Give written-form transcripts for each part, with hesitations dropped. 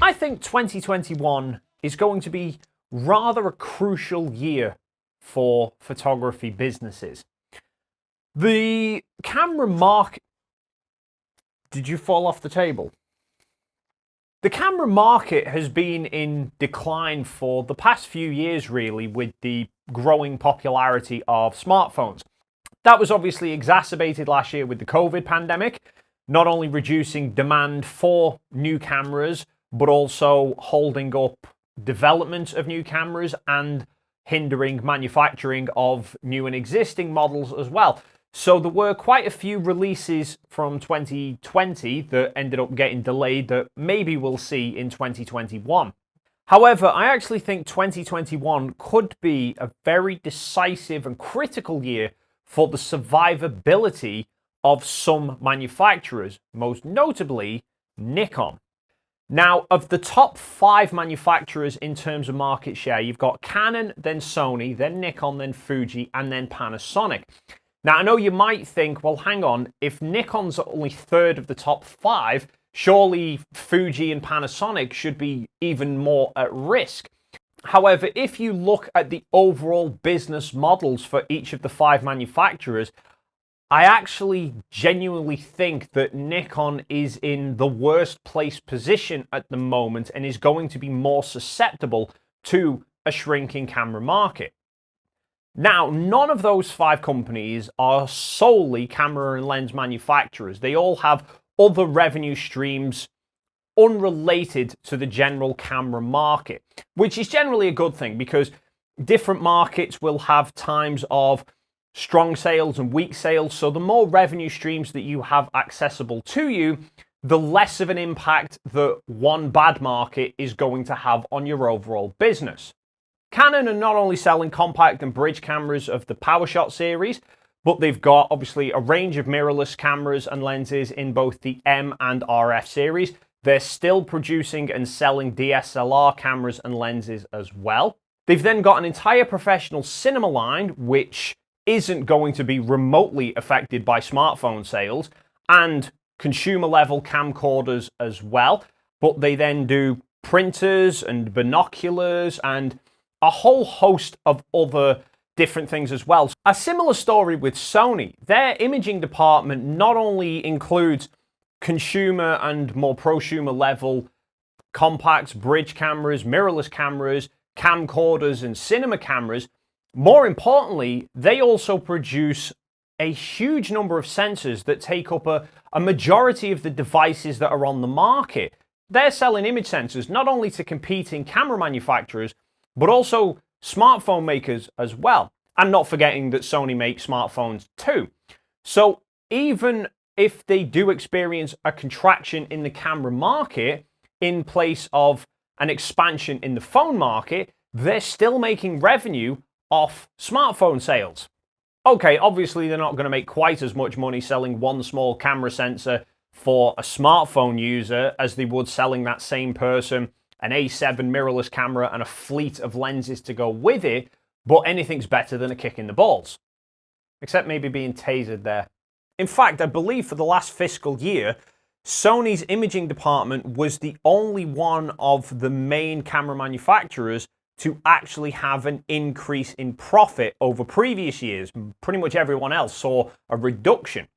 I think 2021 is going to be rather a crucial year for photography businesses. The camera market... Did you fall off the table? The camera market has been in decline for the past few years, really, with the growing popularity of smartphones. That was obviously exacerbated last year with the COVID pandemic, not only reducing demand for new cameras, but also holding up development of new cameras and hindering manufacturing of new and existing models as well. So there were quite a few releases from 2020 that ended up getting delayed that maybe we'll see in 2021. However, I actually think 2021 could be a very decisive and critical year for the survivability of some manufacturers, most notably Nikon. Now, of the top 5 manufacturers in terms of market share, you've got Canon, then Sony, then Nikon, then Fuji, and then Panasonic. Now, I know you might think, well, hang on, if Nikon's only third of the top 5, surely Fuji and Panasonic should be even more at risk. However, if you look at the overall business models for each of the 5 manufacturers, I actually genuinely think that Nikon is in the worst place position at the moment and is going to be more susceptible to a shrinking camera market. Now, none of those 5 companies are solely camera and lens manufacturers. They all have other revenue streams unrelated to the general camera market, which is generally a good thing because different markets will have times of strong sales and weak sales. So the more revenue streams that you have accessible to you, the less of an impact that one bad market is going to have on your overall business. Canon are not only selling compact and bridge cameras of the PowerShot series, but they've got obviously a range of mirrorless cameras and lenses in both the M and RF series. They're still producing and selling DSLR cameras and lenses as well. They've then got an entire professional cinema line, which isn't going to be remotely affected by smartphone sales, and consumer level camcorders as well. But they then do printers and binoculars and a whole host of other different things as well. A similar story with Sony. Their imaging department not only includes consumer and more prosumer level compacts, bridge cameras, mirrorless cameras, camcorders, and cinema cameras. More importantly, they also produce a huge number of sensors that take up a majority of the devices that are on the market. They're selling image sensors not only to competing camera manufacturers, but also smartphone makers as well. And not forgetting that Sony makes smartphones too. So even if they do experience a contraction in the camera market in place of an expansion in the phone market, they're still making revenue off smartphone sales. Okay, obviously they're not going to make quite as much money selling one small camera sensor for a smartphone user as they would selling that same person an A7 mirrorless camera and a fleet of lenses to go with it, but anything's better than a kick in the balls. Except maybe being tasered there. In fact, I believe for the last fiscal year, Sony's imaging department was the only one of the main camera manufacturers to actually have an increase in profit over previous years. Pretty much everyone else saw a reduction.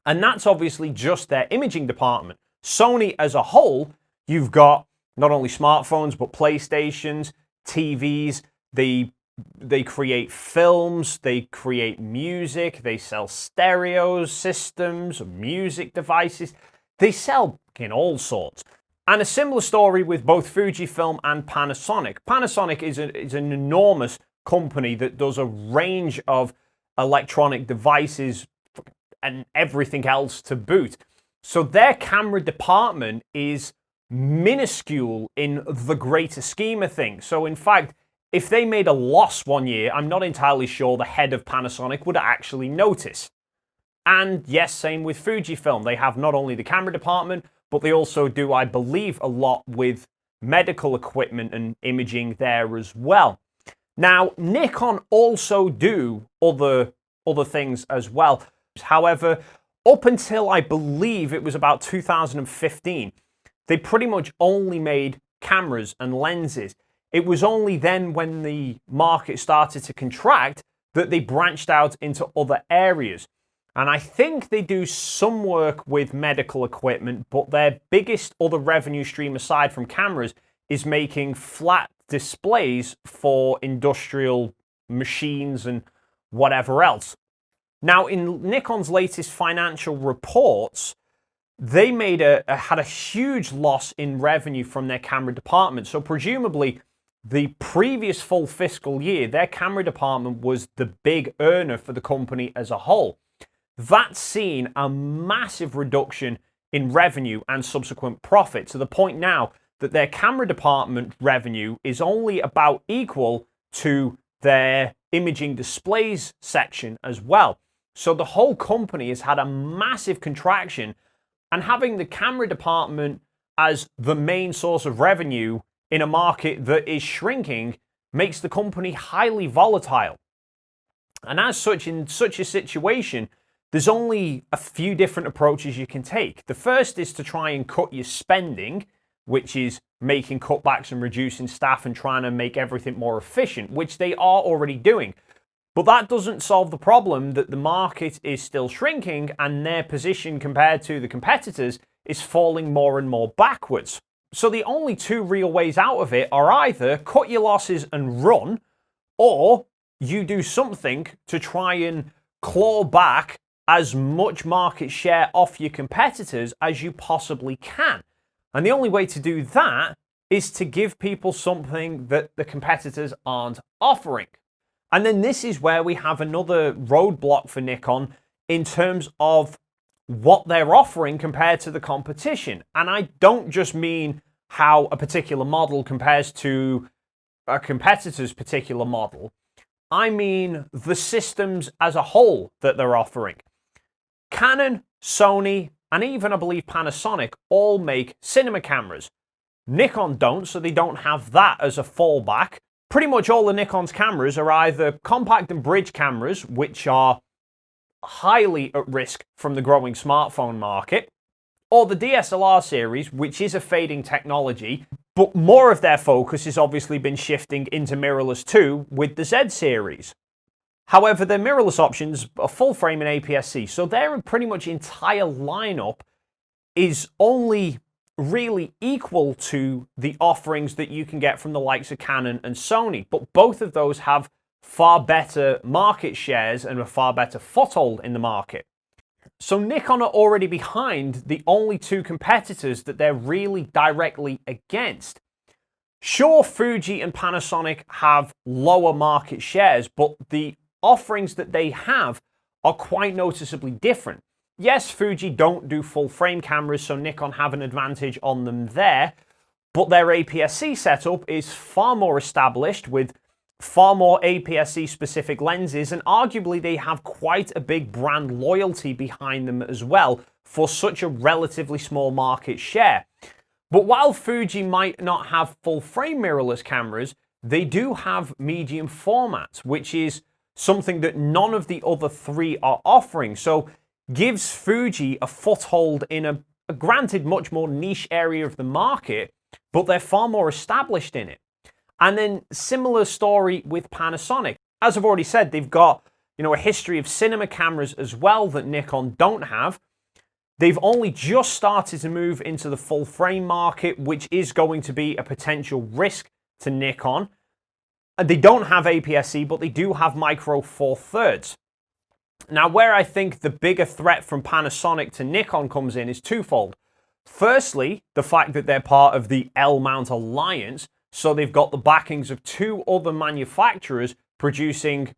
And that's obviously just their imaging department. Sony as a whole, you've got not only smartphones, but PlayStations, TVs, they create films, they create music, they sell stereo systems, music devices. They sell in all sorts. And a similar story with both Fujifilm and Panasonic. Panasonic is an enormous company that does a range of electronic devices and everything else to boot. So their camera department is minuscule in the greater scheme of things. So in fact, if they made a loss one year, I'm not entirely sure the head of Panasonic would actually notice. And yes, same with Fujifilm. They have not only the camera department, but they also do, I believe, a lot with medical equipment and imaging there as well. Now, Nikon also do other things as well. However, up until I believe it was about 2015, they pretty much only made cameras and lenses. It was only then when the market started to contract that they branched out into other areas. And I think they do some work with medical equipment, but their biggest other revenue stream aside from cameras is making flat displays for industrial machines and whatever else. Now, in Nikon's latest financial reports, they had a huge loss in revenue from their camera department. So presumably, the previous full fiscal year, their camera department was the big earner for the company as a whole. That's seen a massive reduction in revenue and subsequent profit, to the point now that their camera department revenue is only about equal to their imaging displays section as well. So the whole company has had a massive contraction, and having the camera department as the main source of revenue in a market that is shrinking makes the company highly volatile. And as such, in such a situation, there's only a few different approaches you can take. The first is to try and cut your spending, which is making cutbacks and reducing staff and trying to make everything more efficient, which they are already doing. But that doesn't solve the problem that the market is still shrinking and their position compared to the competitors is falling more and more backwards. So the only two real ways out of it are either cut your losses and run, or you do something to try and claw back as much market share off your competitors as you possibly can. And the only way to do that is to give people something that the competitors aren't offering. And then this is where we have another roadblock for Nikon in terms of what they're offering compared to the competition. And I don't just mean how a particular model compares to a competitor's particular model. I mean the systems as a whole that they're offering. Canon, Sony, and even I believe Panasonic all make cinema cameras. Nikon don't, so they don't have that as a fallback. Pretty much all of Nikon's cameras are either compact and bridge cameras, which are highly at risk from the growing smartphone market, or the DSLR series, which is a fading technology, but more of their focus has obviously been shifting into mirrorless too with the Z series. However, their mirrorless options are full frame and APS-C, so their pretty much entire lineup is only really equal to the offerings that you can get from the likes of Canon and Sony, but both of those have far better market shares and a far better foothold in the market. So Nikon are already behind the only two competitors that they're really directly against. Sure, Fuji and Panasonic have lower market shares, but the offerings that they have are quite noticeably different. Yes, Fuji don't do full frame cameras, so Nikon have an advantage on them there, but their APS-C setup is far more established with far more APS-C specific lenses, and arguably they have quite a big brand loyalty behind them as well for such a relatively small market share. But while Fuji might not have full frame mirrorless cameras, they do have medium formats, which is something that none of the other three are offering. So gives Fuji a foothold in a granted much more niche area of the market, but they're far more established in it. And then similar story with Panasonic. As I've already said, they've got, a history of cinema cameras as well that Nikon don't have. They've only just started to move into the full frame market, which is going to be a potential risk to Nikon. And they don't have APS-C, but they do have micro four thirds. Now, where I think the bigger threat from Panasonic to Nikon comes in is twofold. Firstly, the fact that they're part of the L-mount alliance, so they've got the backings of two other manufacturers producing,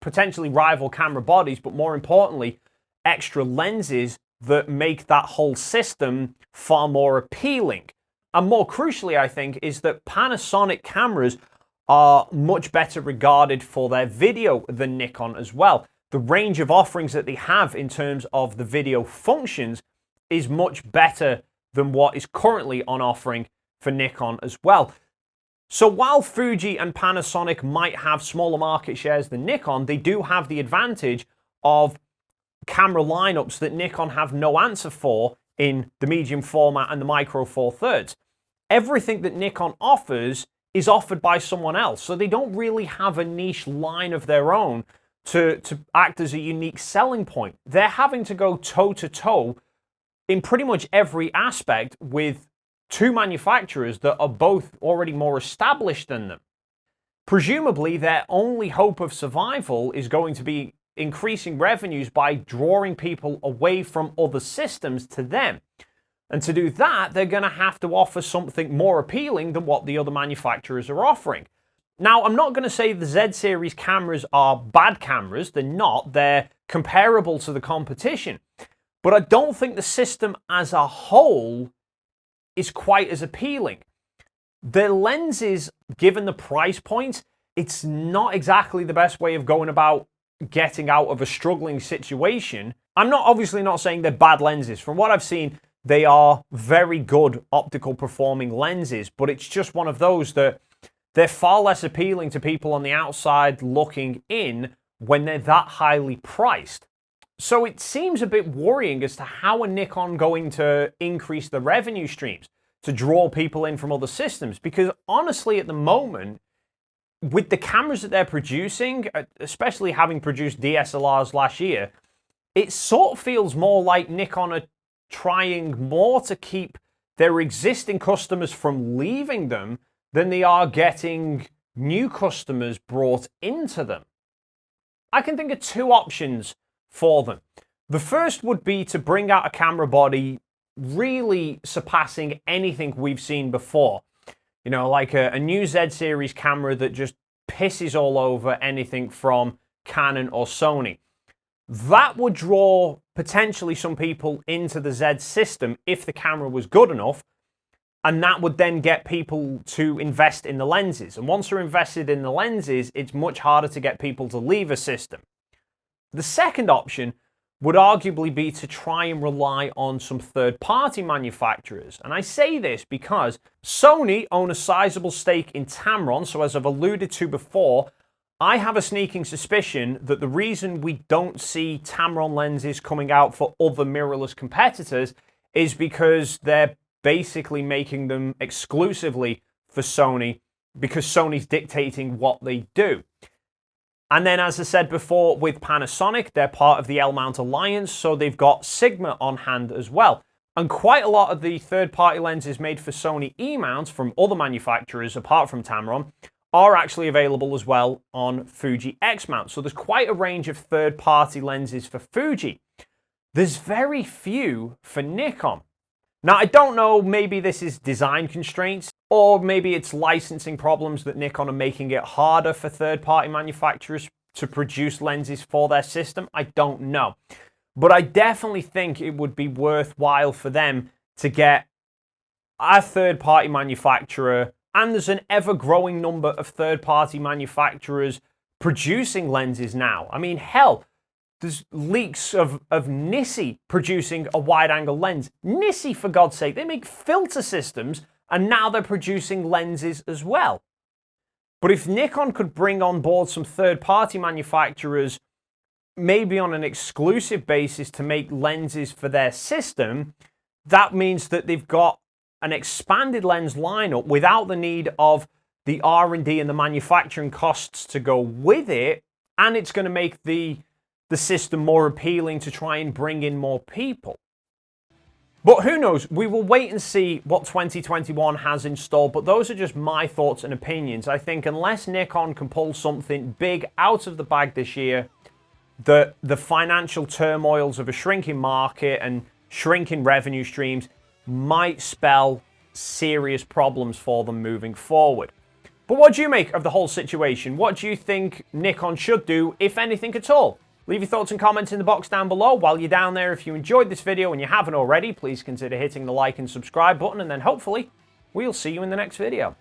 potentially rival camera bodies, but more importantly, extra lenses that make that whole system far more appealing. And more crucially, I think, is that Panasonic cameras are much better regarded for their video than Nikon as well. The range of offerings that they have in terms of the video functions is much better than what is currently on offering for Nikon as well. So while Fuji and Panasonic might have smaller market shares than Nikon, they do have the advantage of camera lineups that Nikon have no answer for in the medium format and the micro four thirds. Everything that Nikon offers is offered by someone else, so they don't really have a niche line of their own to act as a unique selling point. They're having to go toe-to-toe in pretty much every aspect with two manufacturers that are both already more established than them. Presumably, their only hope of survival is going to be increasing revenues by drawing people away from other systems to them. And to do that, they're going to have to offer something more appealing than what the other manufacturers are offering. Now, I'm not going to say the Z series cameras are bad cameras. They're not. They're comparable to the competition. But I don't think the system as a whole is quite as appealing. The lenses, given the price point, it's not exactly the best way of going about getting out of a struggling situation. I'm obviously not saying they're bad lenses. From what I've seen, they are very good optical performing lenses, but it's just one of those that they're far less appealing to people on the outside looking in when they're that highly priced. So it seems a bit worrying as to how are Nikon going to increase the revenue streams to draw people in from other systems, because honestly at the moment, with the cameras that they're producing, especially having produced DSLRs last year, it sort of feels more like Nikon are trying more to keep their existing customers from leaving them than they are getting new customers brought into them. I can think of two options for them. The first would be to bring out a camera body really surpassing anything we've seen before. You know, like a new Z series camera that just pisses all over anything from Canon or Sony. That would draw potentially some people into the Z system if the camera was good enough, and that would then get people to invest in the lenses. And once they're invested in the lenses, it's much harder to get people to leave a system. The second option would arguably be to try and rely on some third-party manufacturers. And I say this because Sony own a sizable stake in Tamron, so as I've alluded to before, I have a sneaking suspicion that the reason we don't see Tamron lenses coming out for other mirrorless competitors is because they're basically making them exclusively for Sony, because Sony's dictating what they do. And then, as I said before, with Panasonic, they're part of the L-mount alliance, so they've got Sigma on hand as well. And quite a lot of the third-party lenses made for Sony E-mounts from other manufacturers, apart from Tamron, are actually available as well on Fuji X-mount. So there's quite a range of third-party lenses for Fuji. There's very few for Nikon. Now, I don't know, maybe this is design constraints, or maybe it's licensing problems that Nikon are making it harder for third-party manufacturers to produce lenses for their system. I don't know. But I definitely think it would be worthwhile for them to get a third-party manufacturer, and there's an ever-growing number of third-party manufacturers producing lenses now. I mean, hell, there's leaks of Nissi producing a wide-angle lens. Nissi, for God's sake, they make filter systems, and now they're producing lenses as well. But if Nikon could bring on board some third-party manufacturers, maybe on an exclusive basis to make lenses for their system, that means that they've got an expanded lens lineup without the need of the R&D and the manufacturing costs to go with it, and it's going to make the system more appealing to try and bring in more people. But who knows? We will wait and see what 2021 has in store, but those are just my thoughts and opinions. I think unless Nikon can pull something big out of the bag this year, the financial turmoils of a shrinking market and shrinking revenue streams might spell serious problems for them moving forward. But what do you make of the whole situation? What do you think Nikon should do, if anything at all? Leave your thoughts and comments in the box down below. While you're down there, if you enjoyed this video and you haven't already, please consider hitting the like and subscribe button, and then hopefully we'll see you in the next video.